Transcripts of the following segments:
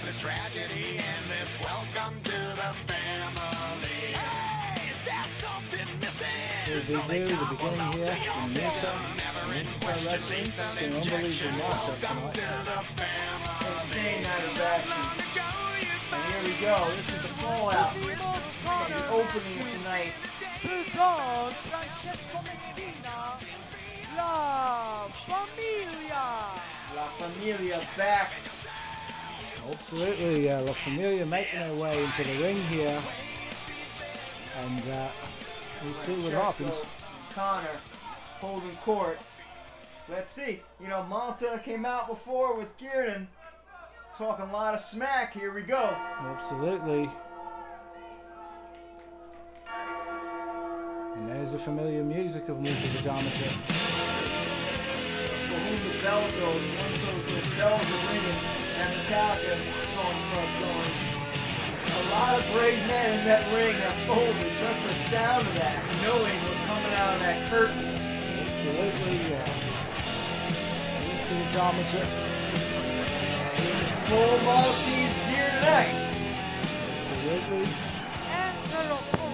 There's tragedy in this. Welcome to the family. Hey, there's something missing. Here we do the beginning here in Malta. Pro Wrestling. It's been an unbelievable matchup tonight. Insane out of action. And here we go. This is the fallout. The opening of tonight. Francesco Messina, La Famiglia. La Famiglia back. Absolutely, La Famiglia making their way into the ring here. And we'll see what happens. Connor holding court. Let's see. You know, Malta came out before with Kieran talking a lot of smack. Here we go. Absolutely. And there's the familiar music of Malta the Damager. For whom the bell tolls, and once those bells are ringing, that Metallica song starts going. A lot of brave men in that ring have folded. Just the sound of that, knowing what's coming out of that curtain. Absolutely. Malta the Damager. Full Maltese gear tonight. Absolutely.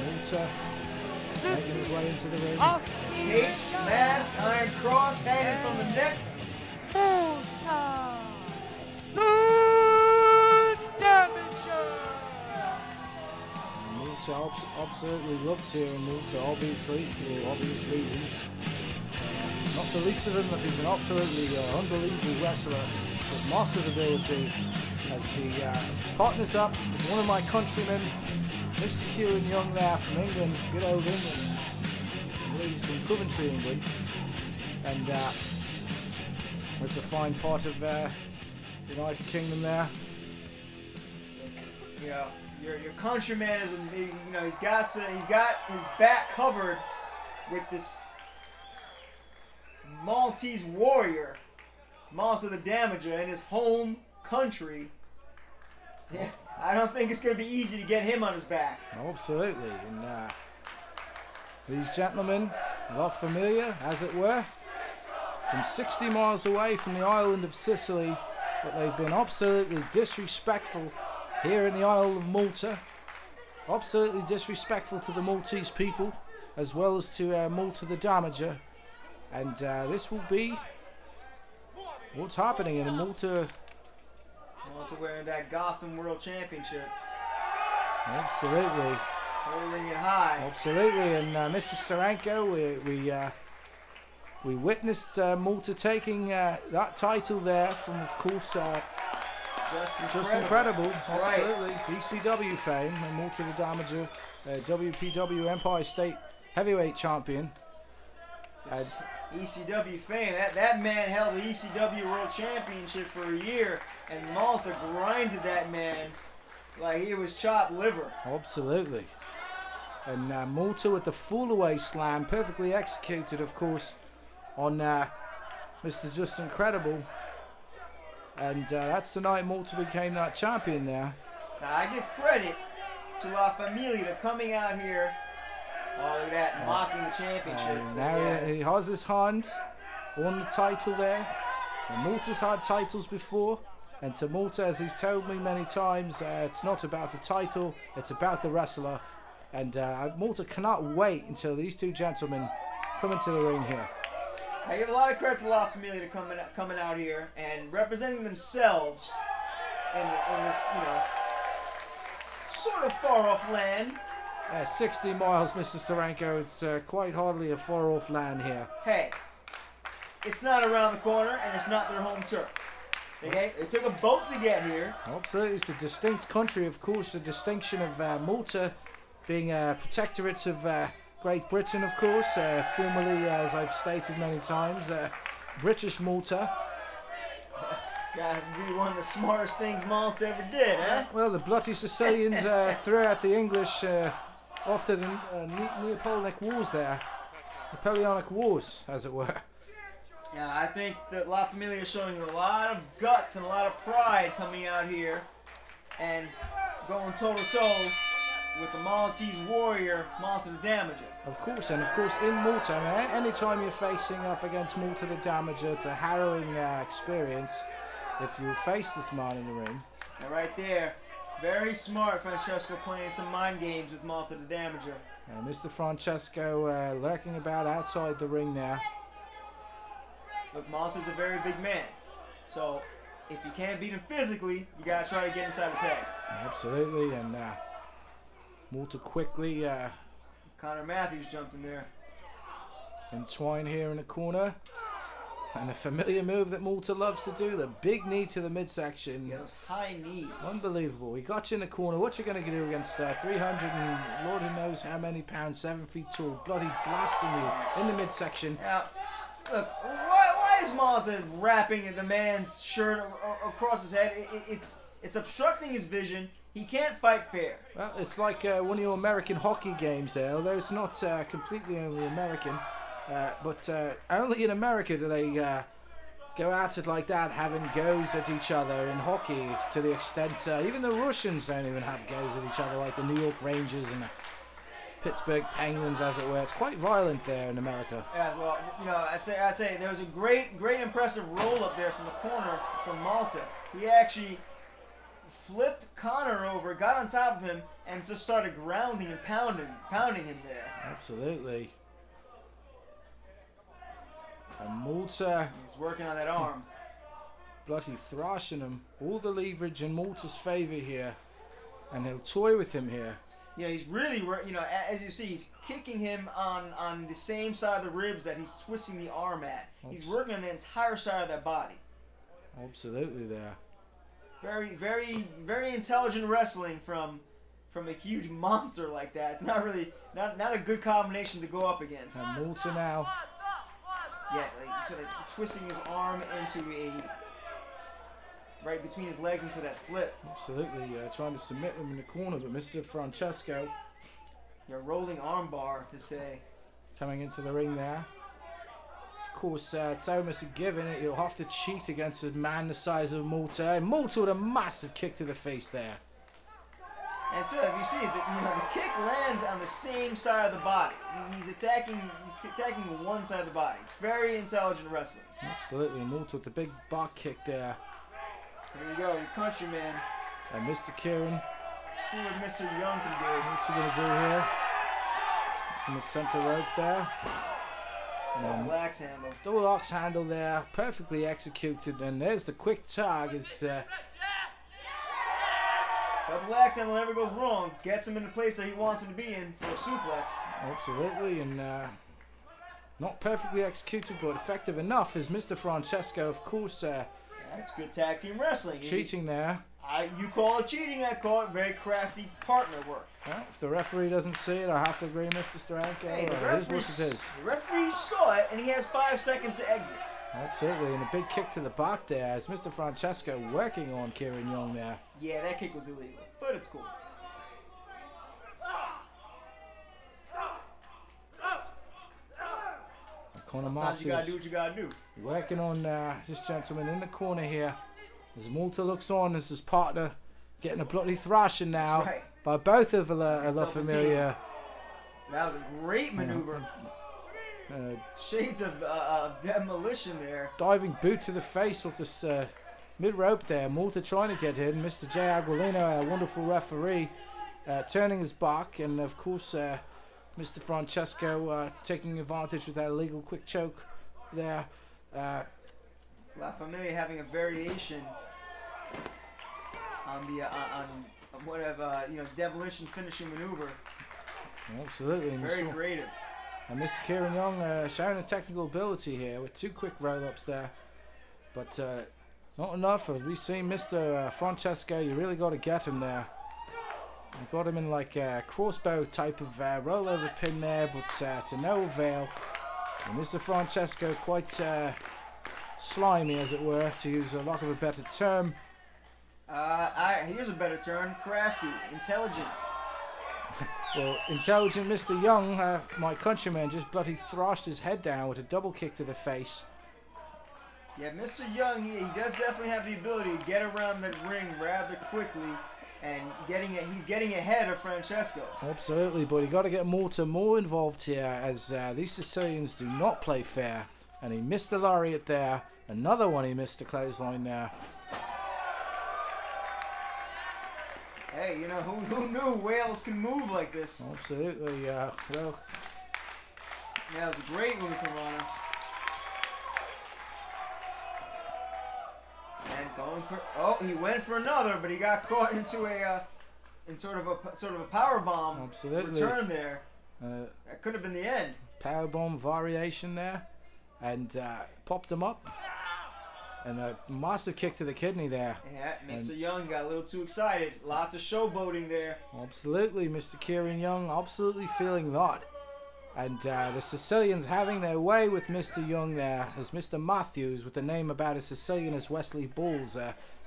Malta making his way into the ring. Cape, mask, iron cross hanging from the neck. Malta, the Damager. Malta absolutely loved here in Malta, obviously, for obvious reasons. Not the least of them that he's an absolutely unbelievable wrestler with massive ability as he partners up with one of my countrymen, Mr. Kieran Young there from England, good old England. I believe he's from Coventry, England. And it's a fine part of the United Kingdom there. You know, your countryman is, you know, he's got his back covered with this Maltese warrior, Malta the Damager, in his home country. Yeah, I don't think it's going to be easy to get him on his back. Absolutely, and these gentlemen, La Famiglia, as it were, from 60 miles away from the island of Sicily, but they've been absolutely disrespectful here in the Isle of Malta. Absolutely disrespectful to the Maltese people, as well as to Malta the Damager. And this will be what's happening in Malta. Malta wearing that Gotham World Championship. Absolutely. Holding it high. Absolutely, and Mr. Steranko, we witnessed Malta taking that title there from, of course, Just Incredible. Absolutely. Right. ECW fame, and Malta the Damager, WPW Empire State Heavyweight Champion. ECW fame. That man held the ECW World Championship for a year, and Malta grinded that man like he was chopped liver. Absolutely. And Malta with the fall-away slam, perfectly executed, of course, on Mr. Just Incredible. And that's the night Malta became that champion there. Now, I give credit to La Famiglia coming out here. Oh, look at that, mocking the championship. Now he has his hand on the title there. And Malta's had titles before. And to Malta, as he's told me many times, it's not about the title, it's about the wrestler. And Malta cannot wait until these two gentlemen come into the ring here. I give a lot of credit to La Famiglia coming out here and representing themselves in this, you know, sort of far-off land. 60 miles, Mr. Steranko. It's quite hardly a far-off land here. Hey, it's not around the corner, and it's not their home turf. Okay? They took a boat to get here. Absolutely. It's a distinct country, of course. The distinction of Malta being a protectorate of Great Britain, of course. Formerly, as I've stated many times, British Malta. Gotta be one of the smartest things Malta ever did, huh? Well, the bloody Sicilians threw out the English after the Napoleonic Wars there. Napoleonic Wars, as it were. Yeah, I think that La Famiglia is showing a lot of guts and a lot of pride coming out here and going toe-to-toe with the Maltese warrior, Malta the Damager. Of course, and of course in Malta, I mean, anytime you're facing up against Malta the Damager, it's a harrowing experience if you face this man in the ring. And right there, very smart Francesco playing some mind games with Malta the Damager. Mr. Francesco lurking about outside the ring now. Look, Malta's a very big man. So, if you can't beat him physically, you gotta try to get inside his head. Absolutely, and Malta quickly Connor Matthews jumped in there. entwined here in the corner. And a familiar move that Malta loves to do, the big knee to the midsection. Yeah, those high knees. Unbelievable. He got you in the corner. What you going to do against 300 and Lord knows how many pounds, 7 feet tall, bloody blasting you in the midsection. Now, look, why is Malta wrapping the man's shirt across his head? It's obstructing his vision. He can't fight fair. Well, it's like one of your American hockey games there, although it's not completely only American. But only in America do they go at it like that, having goes at each other in hockey to the extent even the Russians don't even have goes at each other like the New York Rangers and the Pittsburgh Penguins, as it were. It's quite violent there in America. Yeah, well, you know, I'd say there was a great impressive roll up there from the corner from Malta. He actually flipped Connor over, got on top of him, and just started grounding and pounding him there. Absolutely. And Malta, He's working on that arm. bloody thrashing him. All the leverage in Malta's favour here. And he'll toy with him here. You know, he's really, you know, as you see, he's kicking him on the same side of the ribs that he's twisting the arm at. He's working on the entire side of that body. Absolutely there. Very, very, very intelligent wrestling from a huge monster like that. It's not really, not a good combination to go up against. And Malta now. Yeah, like sort of twisting his arm into right between his legs into that flip. Absolutely, trying to submit him in the corner, but Mr. Francesco Your rolling arm bar to say. coming into the ring there. Of course, it's almost a given. He'll have to cheat against a man the size of Malta. And Malta with a massive kick to the face there. And so, if you see, the kick lands on the same side of the body. He's attacking one side of the body. It's very intelligent wrestling. Absolutely, Malta with the big butt kick there. Here you go, your countryman. And Mr. Kieran, See what Mr. Young can do. what's he going to do here? In the center rope there. Double axe handle. Double axe handle there, perfectly executed. And there's the quick tag. It's Double axe handle never goes wrong. Gets him in the place that he wants him to be in for a suplex. absolutely, and not perfectly executed, but effective enough as Mr. Francesco, of course, That's good tag team wrestling. cheating there. You call it cheating, I call it very crafty partner work. Well, if the referee doesn't see it, I have to agree, Mr. Steranko. Hey, the It is what it is. referee saw it, and he has 5 seconds to exit. Absolutely, and a big kick to the back there as Mr. Francesco working on Kieran Young there. Yeah, that kick was illegal, but it's cool. Conor Sometimes you gotta do Matthews what you gotta do. working on this gentleman in the corner here. As Malta looks on as his partner getting a bloody thrashing now That's right. by both of La double Familia. That was a great maneuver. Shades of demolition there. Diving boot to the face of this mid rope there. Malta trying to get in. Mr. J. Aguilino, a wonderful referee, turning his back. And of course, Mr. Francesco taking advantage with that illegal quick choke there. La Familia having a variation on the on whatever demolition finishing maneuver. Absolutely. And Very creative. And Mr. Kieran Young showing a technical ability here with 2 quick roll-ups there. But not enough. As we've seen Mr. Francesco, you really got to get him there. You got him in like a crossbow type of rollover pin there, but to no avail. And Mr. Francesco quite slimy, as it were, to use a lack of a better term. Here's a better term: crafty, intelligent. Well, intelligent Mr. Young, my countryman, just bloody thrashed his head down with a double kick to the face. Yeah, Mr. Young, he does definitely have the ability to get around the ring rather quickly, and he's getting ahead of Francesco. Absolutely, but you got to get Malta more involved here, as these Sicilians do not play fair. And he missed the lariat there. Another one he missed the clothesline there. Hey, you know, who knew Wales can move like this? Absolutely, well, Yeah, it was a great move from Rana. And going for, oh, he went for another, but he got caught into in sort of a power bomb. Absolutely. Return there. That could have been the end. powerbomb variation there, and popped him up. And a massive kick to the kidney there. Yeah, Mr. Young got a little too excited. Lots of showboating there. Absolutely, Mr. Kieran Young absolutely feeling that. And the Sicilians having their way with Mr. Young there, as Mr. Matthews, with the name about as Sicilian as Wesley Bolls,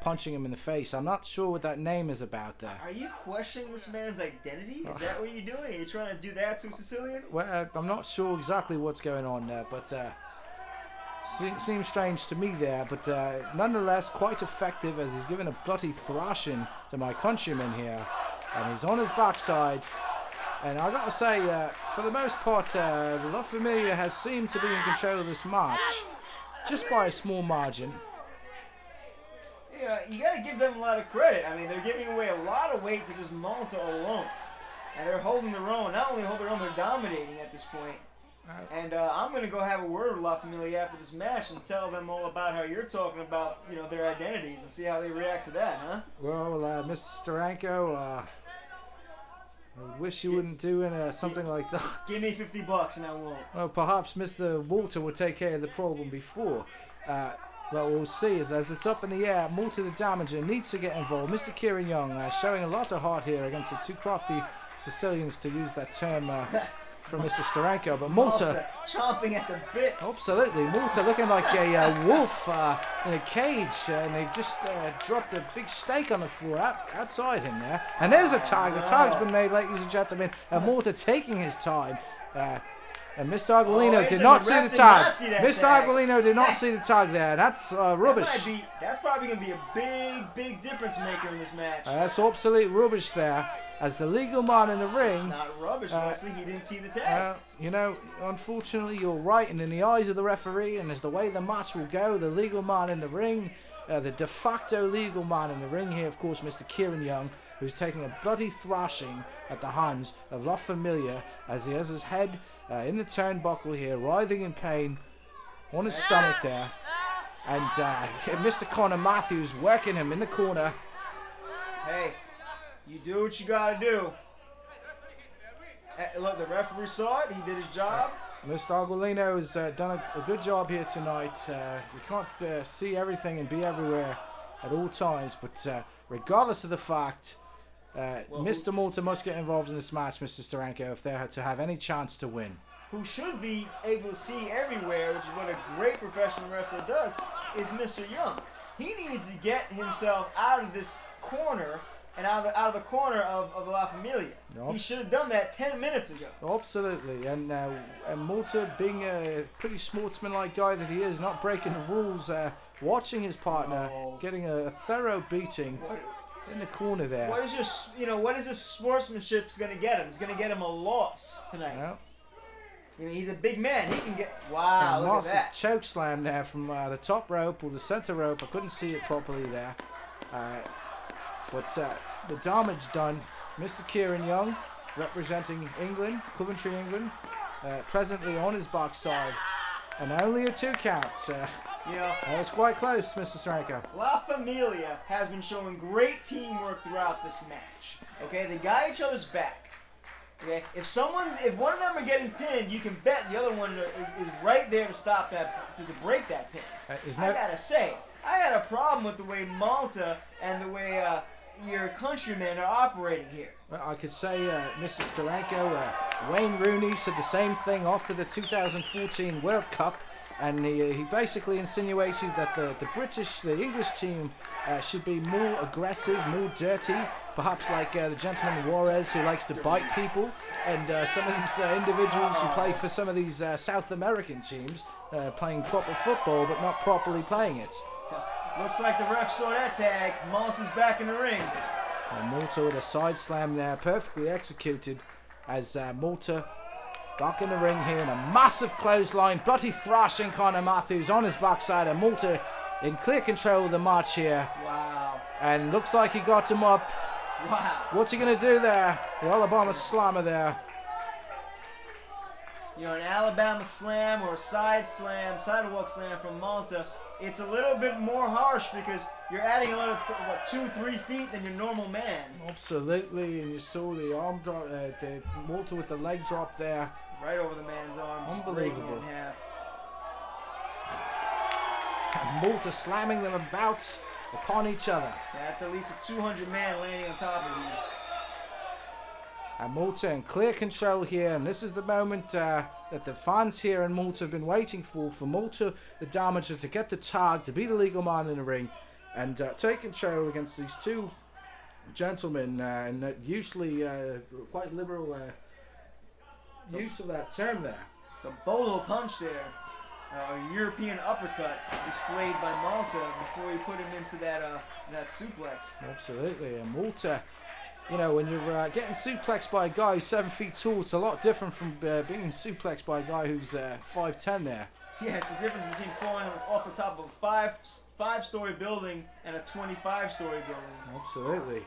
punching him in the face. I'm not sure what that name is about there. Are you questioning this man's identity? Is that what you're doing? Are you trying to do that to a Sicilian? Well, I'm not sure exactly what's going on there, but seems strange to me there. But nonetheless, quite effective, as he's given a bloody thrashing to my countryman here. And he's on his backside. And I gotta say, for the most part, the La Famiglia has seemed to be in control of this match, just by a small margin. Yeah, you gotta give them a lot of credit. I mean, they're giving away a lot of weight to just Malta alone. And they're holding their own. Not only holding their own, they're dominating at this point. And I'm gonna go have a word with La Famiglia after this match and tell them all about how you're talking about, you know, their identities and see how they react to that, huh? Well, Mr. Steranko, I wish you wouldn't do something like that. Give me $50 and I won't. Well, perhaps Mr. Walter will take care of the problem before. Well, we'll see. As it's up in the air, Malta the Damager needs to get involved. Mr. Kieran Young showing a lot of heart here against the two crafty Sicilians, to use that term from Mr. Steranko. But Malta chomping at the bit. Absolutely. Malta looking like a wolf in a cage. And they've just dropped a big steak on the floor outside him there. And there's a tag. The tag's been made, ladies and gentlemen. And Malta taking his time. And Mr. Aguilino did not see the tag. Mr. Aguilino did not see the tag there. That's rubbish. That's probably going to be a big difference maker in this match. That's absolute rubbish there. As the legal man in the ring. It's not rubbish, Wesley. He didn't see the tag. You know, unfortunately, you're right. And in the eyes of the referee, and as the way the match will go, the legal man in the ring, the de facto legal man in the ring here, of course, Mr. Kieran Young, who's taking a bloody thrashing at the hands of La Famiglia, as he has his head in the turnbuckle here, writhing in pain on his stomach there. And Mr. Connor Matthews working him in the corner. Hey, you do what you gotta do. Look, the referee saw it. He did his job. Mr. Aguilino has done a good job here tonight. You can't see everything and be everywhere at all times, but regardless of the fact, Mr. Malta must get involved in this match, Mr. Steranko, if they're to have any chance to win. Who should be able to see everywhere, which is what a great professional wrestler does, is Mr. Young. He needs to get himself out of this corner and out of the corner of La Famiglia. Yep. He should have done that 10 minutes ago. Absolutely. And Malta, being a pretty sportsmanlike guy that he is, not breaking the rules, watching his partner getting a thorough beating in the corner there. What is this sportsmanship's going to get him? It's going to get him a loss tonight. Yep. I mean, he's a big man. He can get... Wow, look at that. Choke slam there from the top rope or the center rope. I couldn't see it properly there. But the damage done. Mr. Kieran Young, representing England, Coventry, England, presently on his backside. And only a 2 count. That was quite close, Mr. Steranko. La Famiglia has been showing great teamwork throughout this match. Okay, they got each other's back. Okay, if one of them are getting pinned, you can bet the other one is right there to stop that, to break that pin. I gotta say, I got a problem with the way Malta and the way your countrymen are operating here. Well, I could say, Mr. Steranko, Wayne Rooney said the same thing after the 2014 World Cup. And he basically insinuated that the English team should be more aggressive, more dirty, perhaps like the gentleman Juarez, who likes to bite people, and some of these individuals who play for some of these South American teams, playing proper football but not properly playing it. Looks like the ref saw that tag. Malta's back in the ring. And Malta with a side slam there, perfectly executed, as Malta back in the ring here, in a massive clothesline, bloody thrashing Connor Matthews on his backside, and Malta in clear control of the match here. Wow. And looks like he got him up. Wow. What's he going to do there? The Alabama slammer there. You know, an Alabama slam or a sidewalk slam from Malta, it's a little bit more harsh because you're adding another, 2-3 feet than your normal man. Absolutely, and you saw the arm drop, the Malta with the leg drop there. Right over the man's arm. Unbelievable. Breaking it in half. And Malta slamming them about upon each other. Yeah, that's at least a 200 man landing on top of you. And Malta in clear control here, and this is the moment that the fans here in Malta have been waiting for Malta, the damager, to get the tag, to be the legal man in the ring, and take control against these two gentlemen, and usually quite liberal use of that term there. It's a bolo punch there. A European uppercut displayed by Malta before he put him into that suplex. Absolutely, and Malta, you know, when you're getting suplexed by a guy who's 7 feet tall, it's a lot different from being suplexed by a guy who's 5'10" there. Yeah, it's the difference between falling off the top of a five-story building and a 25-story building. Absolutely.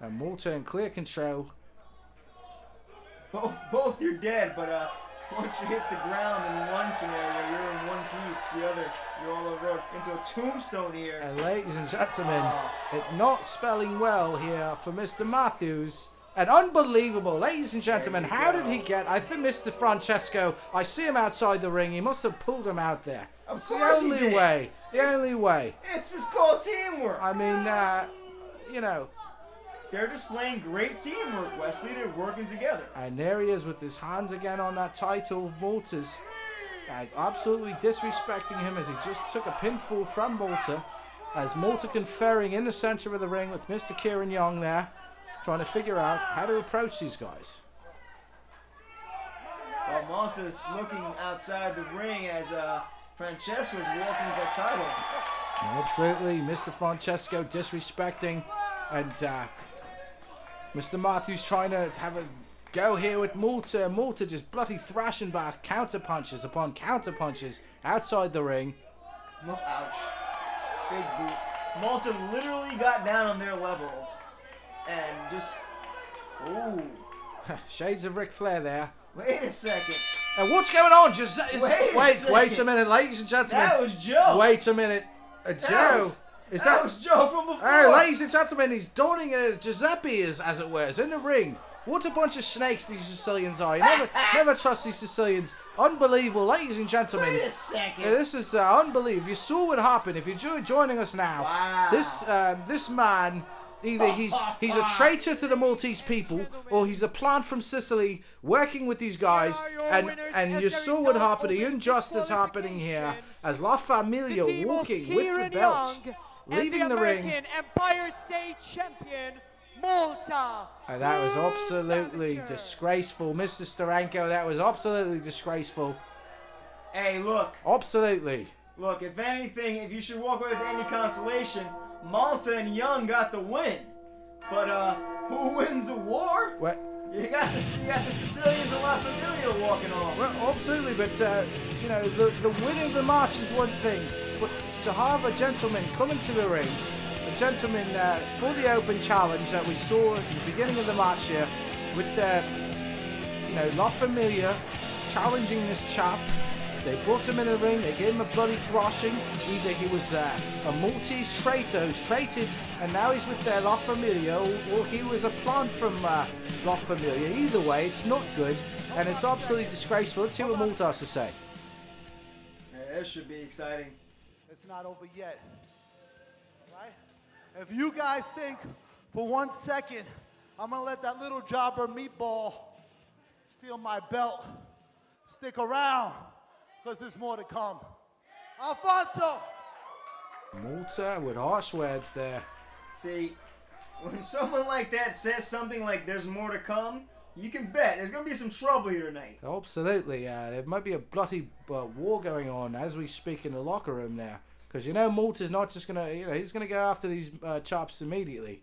And Malta in clear control. Both you're dead, but once you hit the ground in one scenario, you're in one piece. The other, you're all over into a tombstone here. And ladies and gentlemen, it's not spelling well here for Mr. Matthews. And unbelievable, ladies and gentlemen, how did he get? I think Mr. Francesco, I see him outside the ring. He must have pulled him out there. Of The course he only did. way. The only way. It's just called teamwork. I mean, you know. They're displaying great teamwork, Wesley. They're working together. And there he is with his hands again on that title of Malta's. Absolutely disrespecting him as he just took a pinfall from Malta. As Malta conferring in the center of the ring with Mr. Kieran Young there. Trying to figure out how to approach these guys. While Malta's looking outside the ring as Francesco's walking with that title. Absolutely, Mr. Francesco disrespecting, and Mr. Matthews trying to have a go here with Malta. Malta just bloody thrashing back counter punches upon counter punches outside the ring. Ouch. Big boot. Malta literally got down on their level and just, ooh. Shades of Ric Flair there. Wait a second. And what's going on? Wait a minute, ladies and gentlemen. That was Joe. Wait a minute. Joe. That was Joe from before. Hey, ladies and gentlemen, he's donning a Giuseppe, as it were, in the ring. What a bunch of snakes these Sicilians are. You never trust these Sicilians. Unbelievable, ladies and gentlemen. Wait a second. This is unbelievable. If you saw what happened, if you're joining us now, wow. This man, either he's a traitor to the Maltese people, or he's a plant from Sicily working with these guys, and you saw what happened, the injustice happening here, as La Famiglia walking with the belts, leaving the ring. Empire State Champion, Malta. And that was absolutely disgraceful, Mr. Steranko. That was absolutely disgraceful. Hey, look. Absolutely. Look, if anything, if you should walk away with any consolation, Malta and Young got the win. But who wins the war? What? You got the Sicilians and La Familia walking off. Well, absolutely, but you know, the winning the match is one thing, but to have a gentleman come into the ring, a gentleman for the open challenge that we saw at the beginning of the match here, with you know, La Familia challenging this chap. They brought him in the ring, they gave him a bloody thrashing. Either he was a Maltese traitor who's traited and now he's with La Famiglia, or he was a plant from La Famiglia. Either way, it's not good, and it's absolutely disgraceful. Let's see what Malta has to say. Yeah, this should be exciting. It's not over yet, right? If you guys think for 1 second I'm gonna let that little jobber meatball steal my belt, stick around, because there's more to come. Alfonso! Malta with harsh words there. See, when someone like that says something like there's more to come, you can bet there's going to be some trouble here tonight. Absolutely, there might be a bloody war going on as we speak in the locker room there. Because, you know, Malta's not just going to, you know, he's going to go after these chaps immediately.